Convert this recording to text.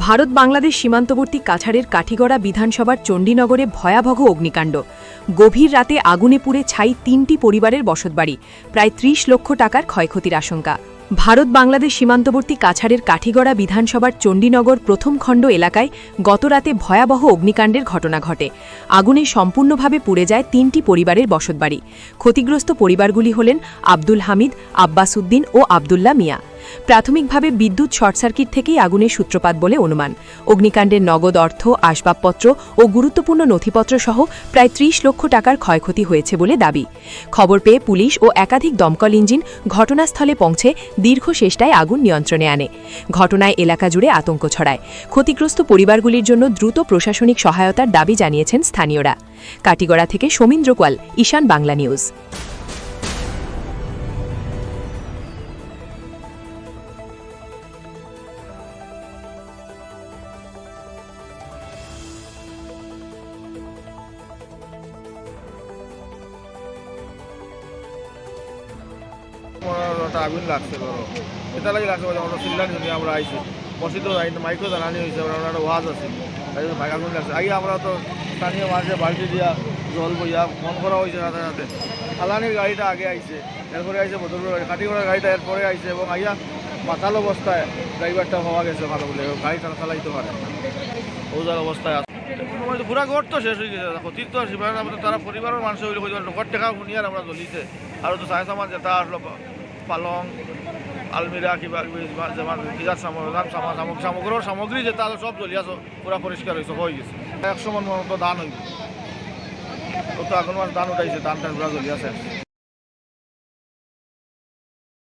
ভারত বাংলাদেশ সীমান্তবর্তী কাছাড়ের কাঠিগড়া বিধানসভার চণ্ডীনগরে ভয়াবহ অগ্নিকাণ্ড। গভীর রাতে আগুনে পুড়ে ছাই ৩টি পরিবারের বসতবাড়ি, প্রায় ৩০ লক্ষ টাকার ক্ষয়ক্ষতির আশঙ্কা। ভারত বাংলাদেশ সীমান্তবর্তী কাছাড়ের কাঠিগড়া বিধানসভার চণ্ডীনগর প্রথম খণ্ড এলাকায় গতরাতে ভয়াবহ অগ্নিকাণ্ডের ঘটনা ঘটে। আগুনে সম্পূর্ণভাবে পুড়ে যায় ৩টি পরিবারের বসতবাড়ি। ক্ষতিগ্রস্ত পরিবারগুলি হলেন আব্দুল হামিদ, আব্বাস উদ্দিন ও আবদুল্লাহ মিয়া। প্রাথমিকভাবে বিদ্যুৎ শর্ট সার্কিট থেকেই আগুনের সূত্রপাত বলে অনুমান। অগ্নিকাণ্ডের নগদ অর্থ, আসবাবপত্র ও গুরুত্বপূর্ণ নথিপত্র সহ প্রায় ৩০ লক্ষ টাকার ক্ষয়ক্ষতি হয়েছে বলে দাবি। খবর পেয়ে পুলিশ ও একাধিক দমকল ইঞ্জিন ঘটনাস্থলে পৌঁছে দীর্ঘ চেষ্টায় আগুন নিয়ন্ত্রণে আনে। ঘটনায় এলাকা জুড়ে আতঙ্ক ছড়ায়। ক্ষতিগ্রস্ত পরিবারগুলির জন্য দ্রুত প্রশাসনিক সহায়তার দাবি জানিয়েছেন স্থানীয়রা। কাটিগড়া থেকে সমীন্দ্র কোয়াল, ঈশান বাংলা নিউজ। আগুন লাগছে বড়, এটা লাগে লাগছে আমরা চিল্লানি শুনি আমরা আইছি মসজিদও যাই মাইকও জানানি হয়েছে, আমরা ওয়াজ আছে ভাই আগুন লাগছে। আগে আমরা তো স্থানীয় মানুষের বাড়িতে দিয়া জল বইয়া মন করা হয়েছে রাতে রাতে। ফালানির গাড়িটা আগে আইছে, এরপরে আইছে বদলপুর গাড়ি, কাটিগড়ার গাড়িটা এরপরে আইছে এবং আইয়া মাতাল অবস্থায় ড্রাইভারটা হওয়া গেছে ভালো বলে, গাড়ি চালাইতে পারে ওজার অবস্থায় আছে। পুরা ঘর তো শেষ হয়ে গেছে, ক্ষতির তো তারা পরিবারের মানুষ হইলে ঘর টেকা শুনিয়ার আমরা জ্বলিছে। আর তো চাই সামান যেটা আসলো পালং, আলমিরা কিবা সামগ্রীর সামগ্রী যেটা সব জ্বলিয়া পুরা পরিষ্কার হয়েছে, হয়ে গেছে। 100 মন মতো ধান হয়ে গেছে, তো এখন মাস ধান উঠাইছে, ধান টান পুরা জ্বলিয়া শেষ।